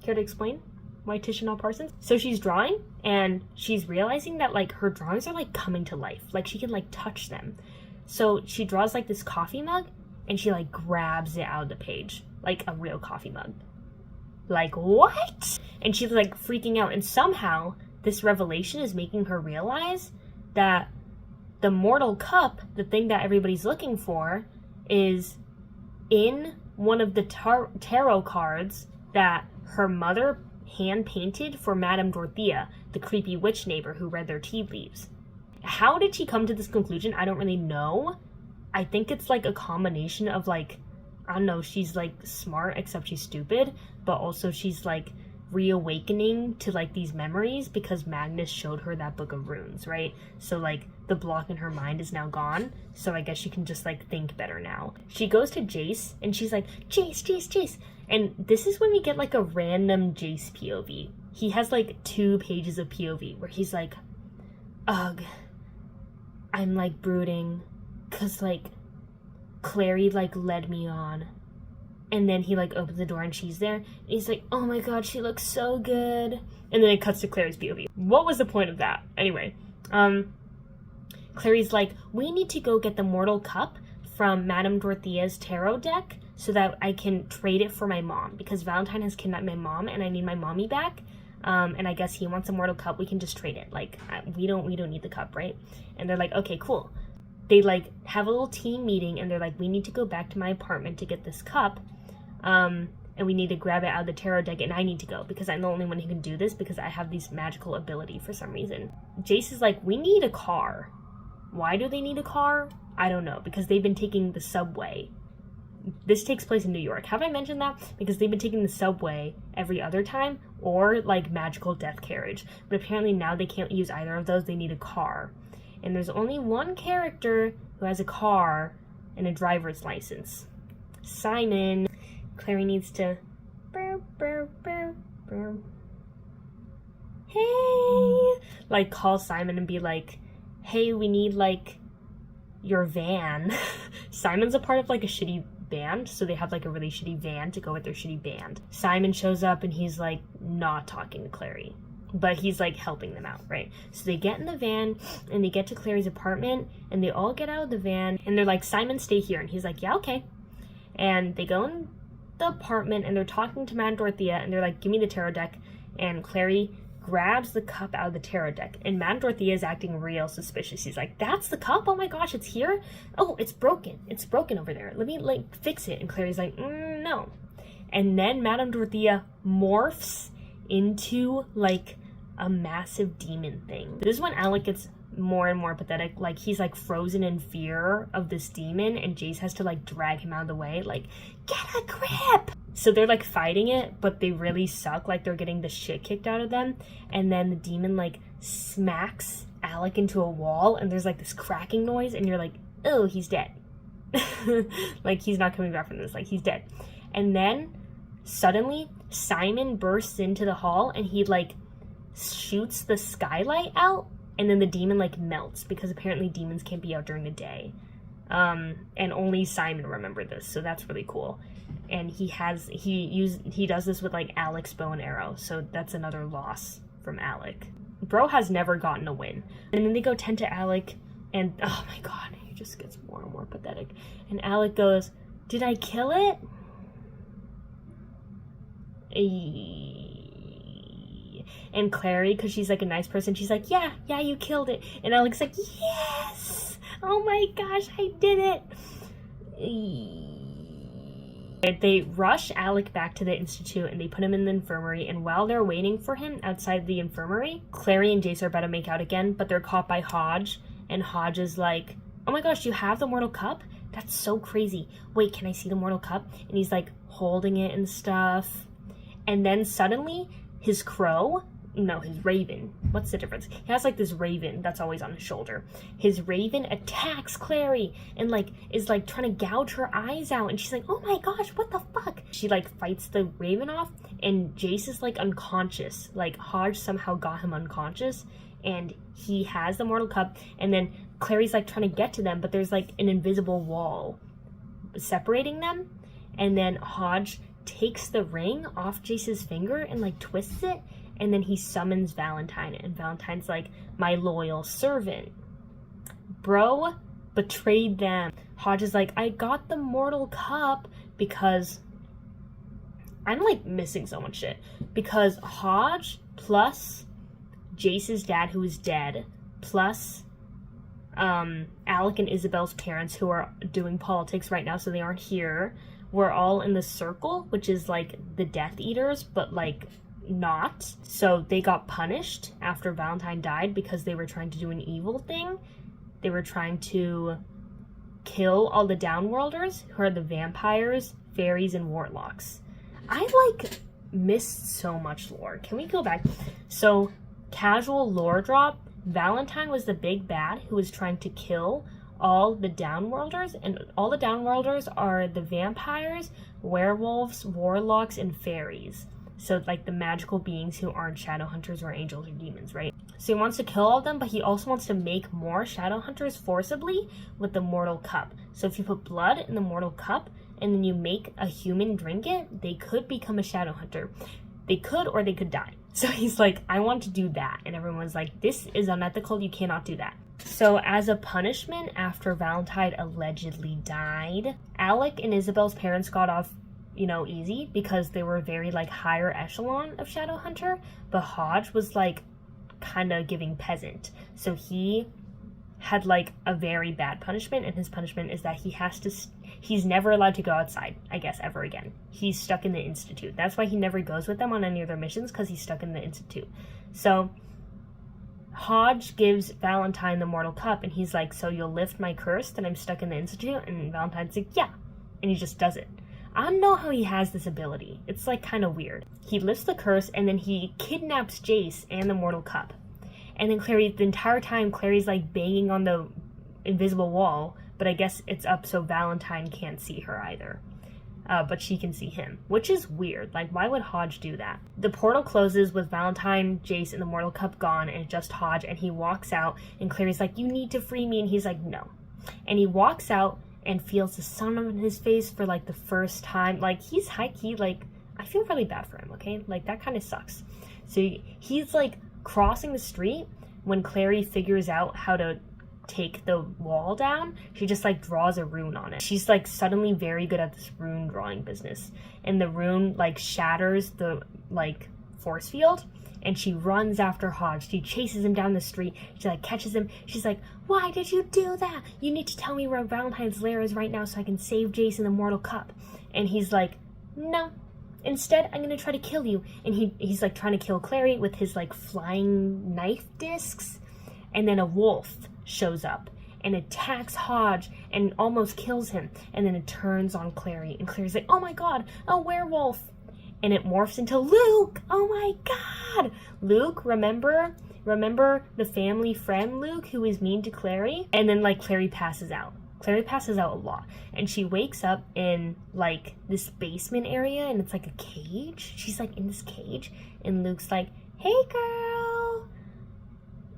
Care to explain why Tisch and not Parsons? So she's drawing, and she's realizing that, like, her drawings are, like, coming to life. Like, she can, like, touch them. So she draws, like, this coffee mug, and she, like, grabs it out of the page. Like, a real coffee mug. Like, what? And she's, like, freaking out, and somehow this revelation is making her realize that the mortal cup, the thing that everybody's looking for, is in one of the tarot cards that her mother hand-painted for Madame Dorothea, the creepy witch neighbor who read their tea leaves. How did she come to this conclusion? I don't really know. I think it's like a combination of, like, I don't know, she's like smart except she's stupid, but also she's like reawakening to like these memories because Magnus showed her that book of runes, right? So like the block in her mind is now gone, so I guess she can just like think better now. She goes to Jace and she's like, Jace, and this is when we get like a random Jace POV. He has like 2 pages of POV where he's like, ugh, I'm like brooding cause like Clary like led me on. And then he, like, opens the door and she's there. And he's like, oh my god, she looks so good. And then it cuts to Clary's POV. What was the point of that? Anyway, Clary's like, we need to go get the Mortal Cup from Madame Dorothea's tarot deck so that I can trade it for my mom. Because Valentine has kidnapped my mom and I need my mommy back. And I guess he wants a Mortal Cup. We can just trade it. Like, we don't need the cup, right? And they're like, okay, cool. They, like, have a little team meeting and they're like, we need to go back to my apartment to get this cup. And we need to grab it out of the tarot deck, and I need to go because I'm the only one who can do this because I have this magical ability for some reason. Jace is like, we need a car. Why do they need a car? I don't know, because they've been taking the subway. This takes place in New York. Have I mentioned that? Because they've been taking the subway every other time, or like magical death carriage. But apparently now they can't use either of those. They need a car. And there's only one character who has a car and a driver's license. Simon. Clary needs to hey, like call Simon and be like, hey, we need like your van. Simon's a part of like a shitty band, so they have like a really shitty van to go with their shitty band. Simon shows up and he's like not talking to Clary, but he's like helping them out, right? So they get in the van and they get to Clary's apartment and they all get out of the van and they're like, Simon, stay here. And he's like, yeah, okay. And they go in the apartment and they're talking to Madame Dorothea and they're like, give me the tarot deck. And Clary grabs the cup out of the tarot deck and Madame Dorothea is acting real suspicious. She's like, that's the cup? Oh my gosh, it's here? Oh, it's broken over there, let me like fix it. And Clary's like, no. And then Madame Dorothea morphs into like a massive demon thing. This is when Alec gets more and more pathetic. Like, he's like frozen in fear of this demon and Jace has to like drag him out of the way, like, get a grip. So they're like fighting it, but they really suck. Like, they're getting the shit kicked out of them. And then the demon like smacks Alec into a wall and there's like this cracking noise and you're like, oh, he's dead. Like, he's not coming back from this. Like, he's dead. And then suddenly Simon bursts into the hall and he like shoots the skylight out. And then the demon like melts because apparently demons can't be out during the day. And only Simon remembered this, so that's really cool. And he does this with like Alec's bow and arrow, so that's another loss from Alec. Bro has never gotten a win. And then they go tend to Alec and oh my god, he just gets more and more pathetic. And Alec goes, did I kill it? And Clary, because she's like a nice person, she's like, yeah, you killed it. And Alec's like, yes! Oh my gosh, I did it! They rush Alec back to the Institute and they put him in the infirmary, and while they're waiting for him outside the infirmary, Clary and Jace are about to make out again, but they're caught by Hodge, And Hodge is like, oh my gosh, you have the mortal cup? That's so crazy. Wait, can I see the mortal cup? And he's like holding it and stuff. And then suddenly his raven. What's the difference? He has like this raven that's always on his shoulder. His raven attacks Clary and like is like trying to gouge her eyes out. And she's like, oh my gosh, what the fuck? She like fights the raven off and Jace is like unconscious. Like Hodge somehow got him unconscious and he has the mortal cup. And then Clary's like trying to get to them, but there's like an invisible wall separating them. And then Hodge takes the ring off Jace's finger and like twists it. And then he summons Valentine, and Valentine's like, my loyal servant. Bro betrayed them. Hodge is like, I got the mortal cup because... I'm like missing so much shit. Because Hodge plus Jace's dad, who is dead, plus Alec and Isabel's parents, who are doing politics right now, so they aren't here, were all in the circle, which is like the Death Eaters, but like... not. So they got punished after Valentine died because they were trying to do an evil thing. They were trying to kill all the downworlders, who are the vampires, fairies, and warlocks. I like missed so much lore. Can we go back? So, casual lore drop, Valentine was the big bad who was trying to kill all the downworlders, and all the downworlders are the vampires, werewolves, warlocks, and fairies. So, like, the magical beings who aren't shadow hunters or angels or demons, right? So he wants to kill all of them, but he also wants to make more shadow hunters forcibly with the mortal cup. So if you put blood in the mortal cup, and then you make a human drink it, they could become a shadow hunter. They could, or they could die. So he's like, I want to do that. And everyone's like, this is unethical, you cannot do that. So as a punishment, after Valentine allegedly died, Alec and Isabel's parents got off easy because they were very like higher echelon of shadow hunter, but Hodge was like kind of giving peasant, so he had like a very bad punishment, and his punishment is that he's never allowed to go outside, I guess, ever again. He's stuck in the institute. That's why he never goes with them on any of their missions, because he's stuck in the institute. So Hodge gives Valentine the mortal cup, and he's like, so you'll lift my curse that I'm stuck in the institute? And Valentine's like, yeah, and he just does it. I don't know how he has this ability. It's like kind of weird. He lifts the curse and then he kidnaps Jace and the mortal cup. And then Clary, the entire time, Clary's like banging on the invisible wall, but I guess it's up so Valentine can't see her either. But she can see him, which is weird. Like, why would Hodge do that? The portal closes with Valentine, Jace, and the mortal cup gone, and it's just Hodge, and he walks out, and Clary's like, you need to free me, and he's like, no. And he walks out and feels the sun on his face for like the first time. Like, he's high-key, like, I feel really bad for him, okay? Like, that kind of sucks. So he's like crossing the street when Clary figures out how to take the wall down. She just like draws a rune on it. She's like suddenly very good at this rune drawing business, and the rune like shatters the like force field, and she runs after Hodge. She chases him down the street. She like catches him. She's like, why did you do that? You need to tell me where Valentine's lair is right now so I can save Jason the mortal cup. And he's like, no, instead I'm gonna try to kill you. And he's like trying to kill Clary with his like flying knife discs, and then a wolf shows up and attacks Hodge and almost kills him, and then it turns on Clary, and Clary's like, oh my god, a werewolf. And it morphs into Luke. Oh my god. Luke, remember the family friend Luke who is mean to Clary? And then like Clary passes out. Clary passes out a lot. And she wakes up in like this basement area, and it's like a cage. She's like in this cage, and Luke's like, hey girl,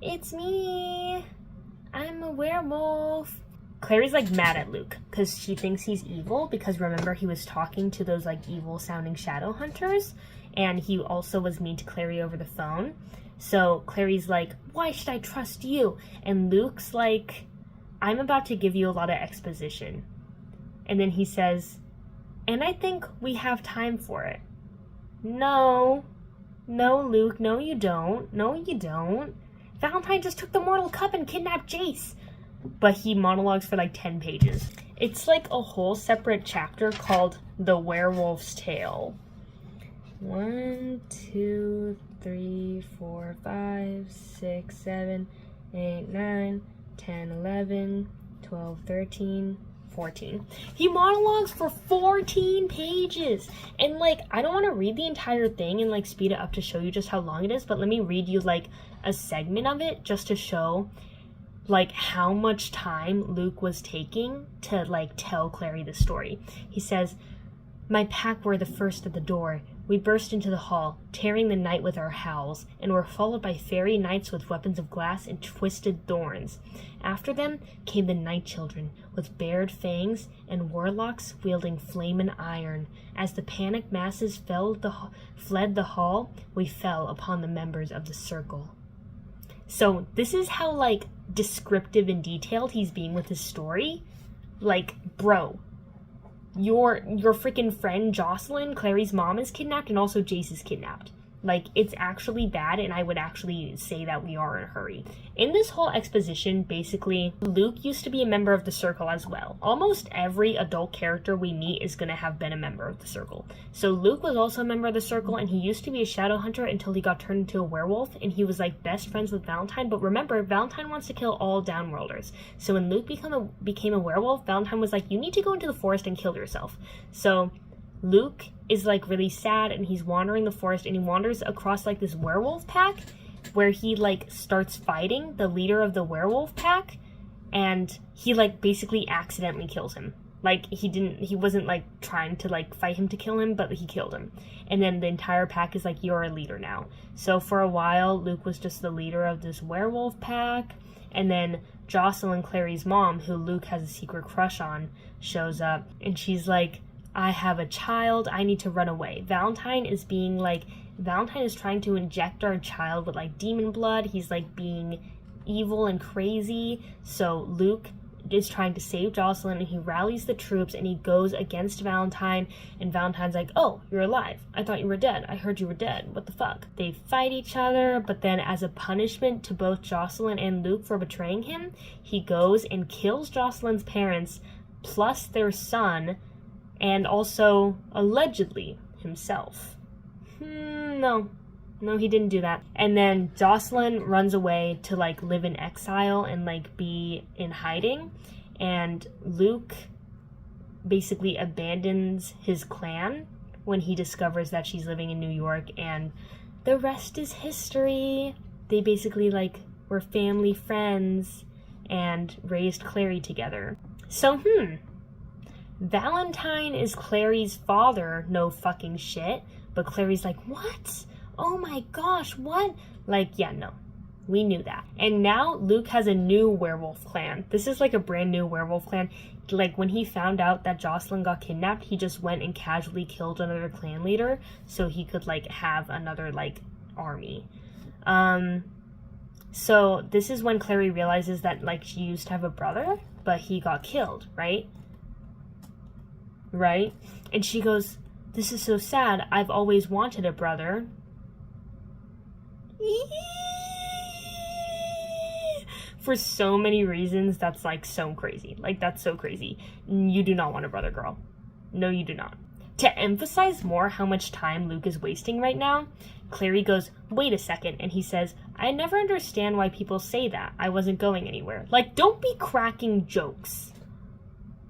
it's me. I'm a werewolf. Clary's like mad at Luke because she thinks he's evil, because remember he was talking to those like evil sounding shadow hunters, and he also was mean to Clary over the phone. So Clary's like, why should I trust you? And Luke's like, I'm about to give you a lot of exposition. And then he says, and I think we have time for it. No, Luke, no you don't. No you don't. Valentine just took the mortal cup and kidnapped Jace. But he monologues for like 10 pages. It's like a whole separate chapter called The Werewolf's Tale. 1, 2, 3, 4, 5, 6, 7, 8, 9, 10, 11, 12, 13, 14. He monologues for 14 pages. And, like, I don't want to read the entire thing and, like, speed it up to show you just how long it is, but let me read you, like, a segment of it just to show, like, how much time Luke was taking to, like, tell Clary the story. He says, "My pack were the first at the door. We burst into the hall, tearing the night with our howls, and were followed by fairy knights with weapons of glass and twisted thorns. After them came the night children, with bared fangs, and warlocks wielding flame and iron. As the panicked masses fled the hall, we fell upon the members of the circle." So this is how, like, descriptive and detailed he's being with his story. Like, bro, your freaking friend Jocelyn, Clary's mom, is kidnapped, and also Jace is kidnapped. Like, it's actually bad, and I would actually say that we are in a hurry. In this whole exposition, basically, Luke used to be a member of the Circle as well. Almost every adult character we meet is going to have been a member of the Circle. So Luke was also a member of the Circle, and he used to be a shadow hunter until he got turned into a werewolf, and he was, like, best friends with Valentine. But remember, Valentine wants to kill all downworlders. So when Luke became a werewolf, Valentine was like, "You need to go into the forest and kill yourself." So Luke is, like, really sad, and he's wandering the forest, and he wanders across, like, this werewolf pack where he, like, starts fighting the leader of the werewolf pack, and he, like, basically accidentally kills him. Like, he wasn't, like, trying to, like, fight him to kill him, but he killed him. And then the entire pack is like, "You're a leader now." So for a while, Luke was just the leader of this werewolf pack, and then Jocelyn, Clary's mom, who Luke has a secret crush on, shows up, and she's like, "I have a child, I need to run away." Valentine is trying to inject our child with, like, demon blood. He's, like, being evil and crazy. So Luke is trying to save Jocelyn, and he rallies the troops, and he goes against Valentine, and Valentine's like, "Oh, you're alive. I thought you were dead. I heard you were dead. What the fuck?" They fight each other, but then as a punishment to both Jocelyn and Luke for betraying him, he goes and kills Jocelyn's parents, plus their son, and also, allegedly, himself. No, he didn't do that. And then Jocelyn runs away to, like, live in exile and, like, be in hiding. And Luke basically abandons his clan when he discovers that she's living in New York. And the rest is history. They basically, like, were family friends and raised Clary together. So, Valentine is Clary's father, no fucking shit, but Clary's like, "What? Oh my gosh, what?" Like, yeah, no, we knew that. And now Luke has a new werewolf clan. This is, like, a brand new werewolf clan. Like, when he found out that Jocelyn got kidnapped, he just went and casually killed another clan leader so he could, like, have another, like, army. So this is when Clary realizes that, like, she used to have a brother, but he got killed, right? And she goes, "This is so sad. I've always wanted a brother." For so many reasons, that's, like, so crazy. Like, that's so crazy. You do not want a brother, girl. No, you do not. To emphasize more how much time Luke is wasting right now, Clary goes, "Wait a second," and he says, "I never understand why people say that. I wasn't going anywhere." Like, don't be cracking jokes.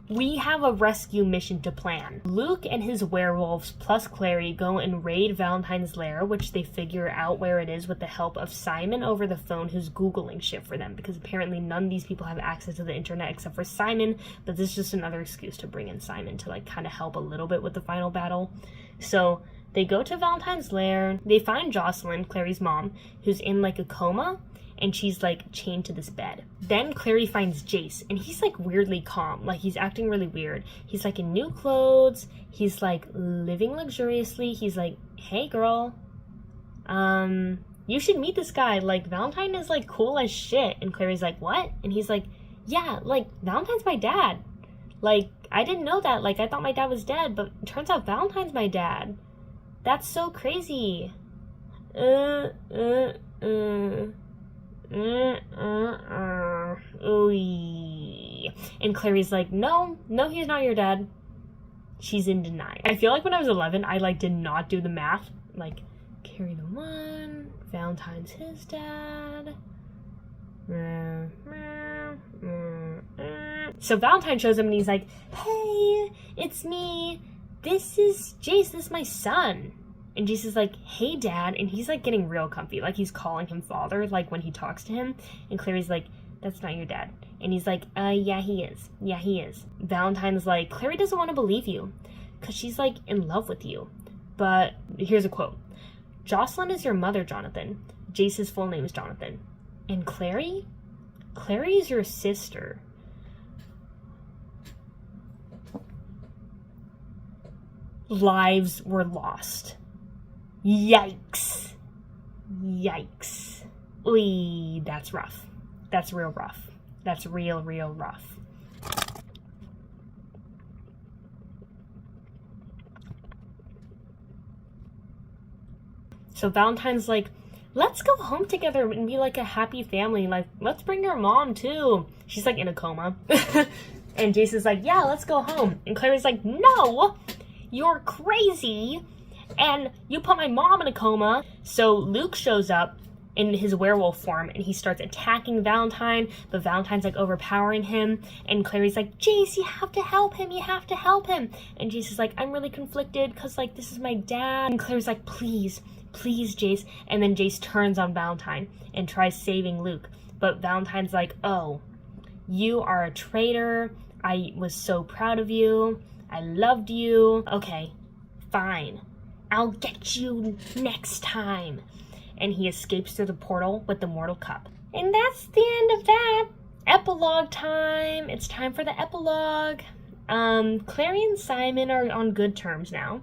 We have a rescue mission to plan. Luke and his werewolves plus Clary go and raid Valentine's lair, which they figure out where it is with the help of Simon over the phone, who's Googling shit for them, because apparently none of these people have access to the internet except for Simon, but this is just another excuse to bring in Simon to, like, kind of help a little bit with the final battle. So they go to Valentine's lair. They find Jocelyn, Clary's mom, who's in, like, a coma, and she's, like, chained to this bed. Then Clary finds Jace, and he's, like, weirdly calm. Like, he's acting really weird. He's, like, in new clothes. He's, like, living luxuriously. He's like, "Hey, girl, you should meet this guy. Like, Valentine is, like, cool as shit." And Clary's like, "What?" And he's like, "Yeah, like, Valentine's my dad. Like, I didn't know that. Like, I thought my dad was dead, but it turns out Valentine's my dad. That's so crazy." And Clary's like, no, he's not your dad. She's in denial. I feel like when I was 11, I, like, did not do the math. Like, carry the one, Valentine's his dad. So Valentine shows him and he's like, hey, it's me. This is Jace. This is my son. And Jace is like, hey, Dad. And he's like getting real comfy. Like he's calling him father, like when he talks to him. And Clary's like, that's not your dad. And he's like, yeah, he is. Yeah, he is. Valentine's like, Clary doesn't want to believe you because she's like in love with you. But here's a quote. Jocelyn is your mother, Jonathan. Jace's full name is Jonathan. And Clary? Clary is your sister. Lives were lost. Yikes. Yikes. Ooh, that's rough. That's real rough. That's real rough. So Valentine's like, let's go home together and be like a happy family. Like, let's bring your mom too. She's like in a coma. And Jason's like, yeah, let's go home. And Clary's like, no, you're crazy. And you put my mom in a coma. So Luke shows up in his werewolf form and he starts attacking Valentine, but Valentine's like overpowering him, and Clary's like, Jace, you have to help him, and Jace is like, I'm really conflicted because like this is my dad, and Clary's like, please Jace, and then Jace turns on Valentine and tries saving Luke, but Valentine's like, oh, you are a traitor, I was so proud of you, I loved you, okay, fine, I'll get you next time. And he escapes through the portal with the mortal cup. And that's the end of that. Epilogue time. It's time for the epilogue. Clary and Simon are on good terms now.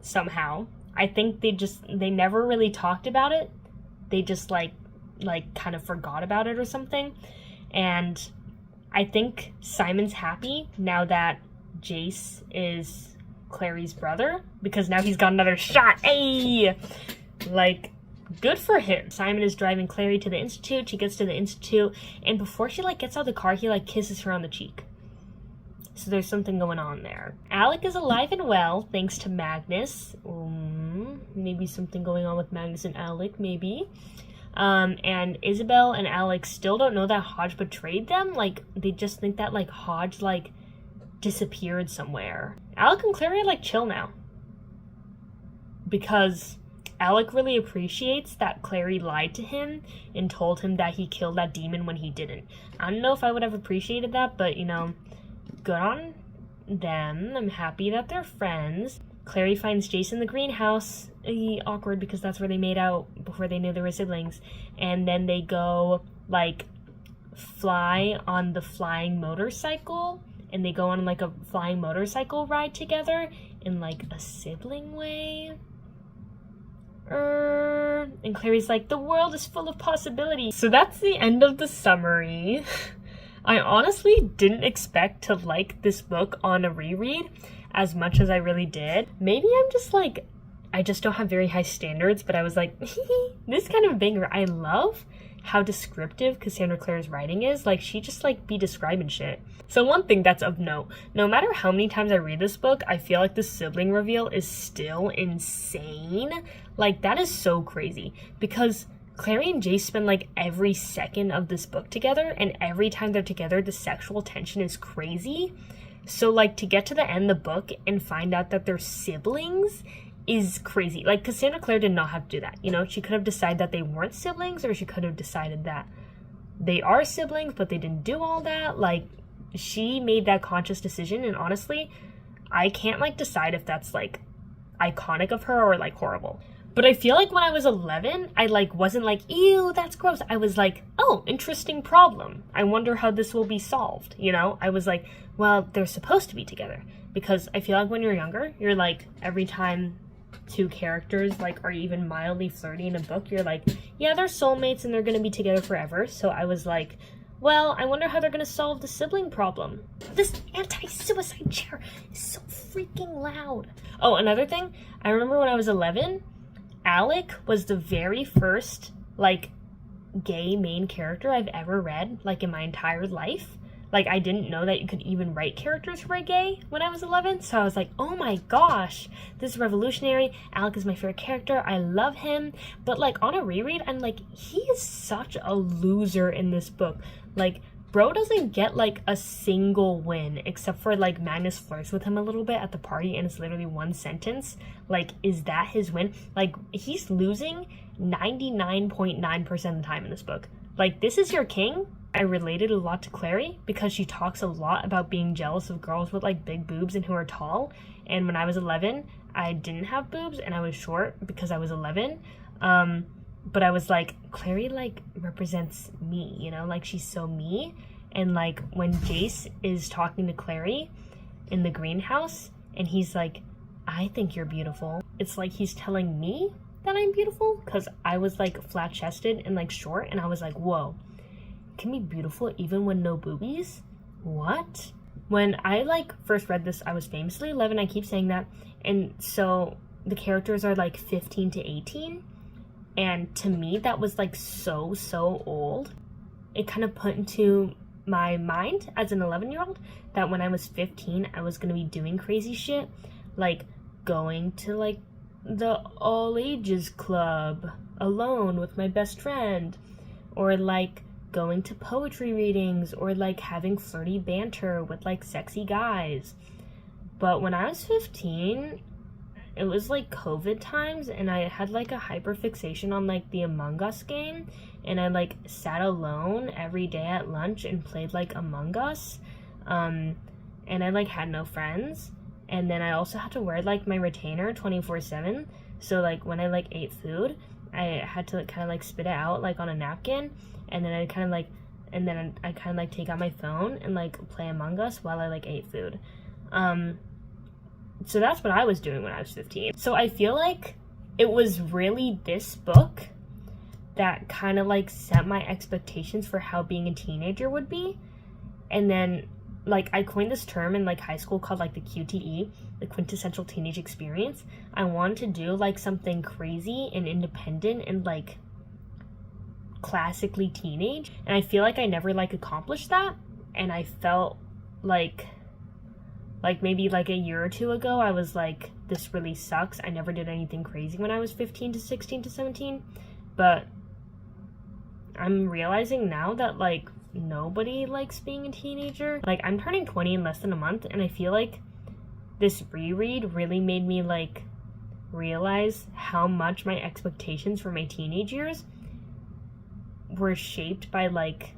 Somehow. I think they never really talked about it. They just like kind of forgot about it or something. And I think Simon's happy now that Jace is Clary's brother, because now he's got another shot. Hey! Like, good for him. Simon is driving Clary to the institute. She gets to the institute, and before she like gets out of the car, he like kisses her on the cheek. So there's something going on there. Alec is alive and well, thanks to Magnus. Maybe something going on with Magnus and Alec, maybe. And Isabel and Alec still don't know that Hodge betrayed them. Like, they just think that like Hodge like disappeared somewhere. Alec and Clary are like chill now, because Alec really appreciates that Clary lied to him and told him that he killed that demon when he didn't. I don't know if I would have appreciated that, but, you know, good on them. I'm happy that they're friends. Clary finds Jace in the greenhouse. Awkward, because that's where they made out before they knew they were siblings. And then they go, like, fly on the flying motorcycle. And they go on, like, a flying motorcycle ride together in, like, a sibling way. And Clary's like, the world is full of possibilities. So that's the end of the summary. I honestly didn't expect to like this book on a reread as much as I really did. Maybe I'm just like, I just don't have very high standards, but I was like, this kind of banger. I love how descriptive Cassandra Clare's writing is. Like, she just like be describing shit. So one thing that's of note, no matter how many times I read this book, I feel like the sibling reveal is still insane. Like, that is so crazy, because Clary and Jace spend like every second of this book together, and every time they're together, the sexual tension is crazy. So like, to get to the end of the book and find out that they're siblings is crazy. Like, Cassandra Clare did not have to do that. You know, she could have decided that they weren't siblings, or she could have decided that they are siblings, but they didn't do all that. Like, she made that conscious decision, and honestly, I can't like decide if that's like iconic of her or like horrible. But I feel like when I was 11, I like wasn't like, ew, that's gross. I was like, oh, interesting problem. I wonder how this will be solved. You know, I was like, well, they're supposed to be together, because I feel like when you're younger, you're like, every time two characters like are even mildly flirty in a book, you're like, yeah, they're soulmates and they're gonna be together forever. So I was like, well, I wonder how they're gonna solve the sibling problem. This anti-suicide chair is so freaking loud. Oh, another thing, I remember when I was 11, Alec was the very first like gay main character I've ever read like in my entire life. Like, I didn't know that you could even write characters who were gay when I was 11, so I was like, oh my gosh, this is revolutionary. Alec is my favorite character. I love him. But, like, on a reread, I'm like, he is such a loser in this book. Like, bro doesn't get like a single win except for like Magnus flirts with him a little bit at the party and it's literally one sentence. Like, is that his win? Like, he's losing 99.9% of the time in this book. Like, this is your king. I related a lot to Clare because she talks a lot about being jealous of girls with like big boobs and who are tall. And when I was 11, I didn't have boobs and I was short because I was 11. But I was like, Clare like represents me, you know, like she's so me. And like when Jace is talking to Clare in the greenhouse and he's like, I think you're beautiful. It's like he's telling me that I'm beautiful because I was like flat chested and like short and I was like, whoa, can be beautiful even when no boobies? What? When I like first read this, I was famously 11. I keep saying that. And so the characters are like 15 to 18. And to me, that was like so old. It kind of put into my mind as an 11-year-old that when I was 15, I was going to be doing crazy shit. Like going to like the all ages club alone with my best friend. Or like going to poetry readings. Or like having flirty banter with like sexy guys. But when I was 15... it was like COVID times and I had like a hyperfixation on like the Among Us game and I like sat alone every day at lunch and played like Among Us and I like had no friends and then I also had to wear like my retainer 24/7 so like when I like ate food I had to kind of like spit it out like on a napkin and then I kind of like take out my phone and like play Among Us while I like ate food. So that's what I was doing when I was 15. So I feel like it was really this book that kind of like set my expectations for how being a teenager would be. And then like I coined this term in like high school called like the QTE, the quintessential teenage experience. I wanted to do like something crazy and independent and like classically teenage. And I feel like I never like accomplished that. And I felt like maybe like a year or two ago, I was like, this really sucks. I never did anything crazy when I was 15 to 16 to 17. But I'm realizing now that like nobody likes being a teenager. Like I'm turning 20 in less than a month and I feel like this reread really made me like realize how much my expectations for my teenage years were shaped by like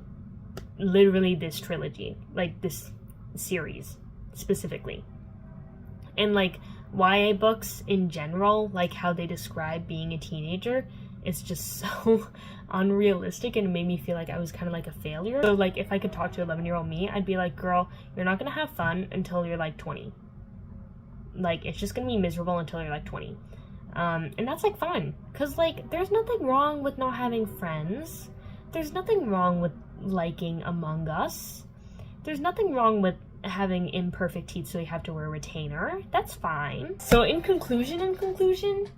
literally this trilogy, like this series specifically. And like YA books in general, like how they describe being a teenager, is just so unrealistic and it made me feel like I was kind of like a failure. So like if I could talk to 11-year-old me, I'd be like, girl, you're not gonna have fun until you're like 20. Like it's just gonna be miserable until you're like 20. And that's like fine, because like there's nothing wrong with not having friends. There's nothing wrong with liking Among Us. There's nothing wrong with having imperfect teeth so you have to wear a retainer. That's fine. So in conclusion,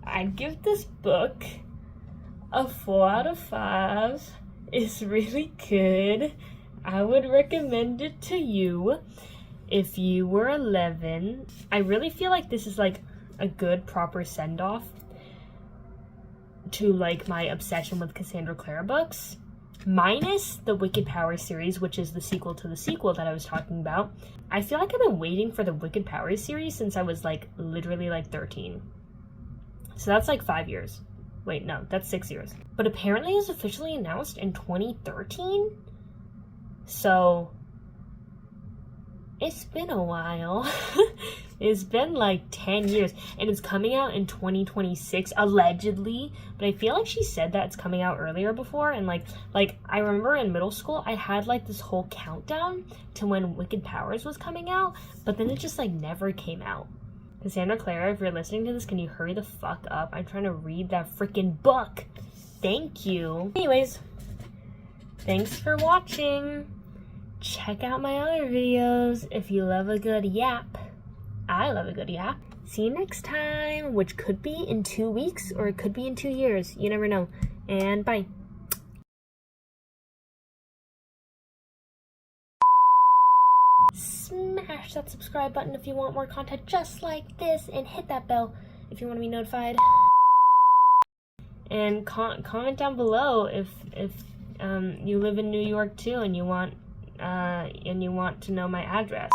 I'd give this book a 4 out of 5. It's really good. I would recommend it to you if you were 11. I really feel like this is like a good proper send-off to like my obsession with Cassandra Clare books. Minus the Wicked Powers series, which is the sequel to the sequel that I was talking about. I feel like I've been waiting for the Wicked Powers series since I was like literally like 13. So that's like 5 years. Wait, no, that's 6 years. But apparently it was officially announced in 2013. So it's been a while. It's been like 10 years and it's coming out in 2026 allegedly, but I feel like she said that it's coming out earlier before. And like I remember in middle school I had like this whole countdown to when Wicked Powers was coming out, but then it just like never came out. Cassandra Clare, if you're listening to this, can you hurry the fuck up? I'm trying to read that freaking book. Thank you. Anyways, thanks for watching. Check out my other videos if you love a good yap. I love a good yap. See you next time, which could be in 2 weeks or it could be in 2 years. You never know. And bye. Smash that subscribe button if you want more content just like this, and hit that bell if you want to be notified. And comment down below you live in New York too, and you want to know my address.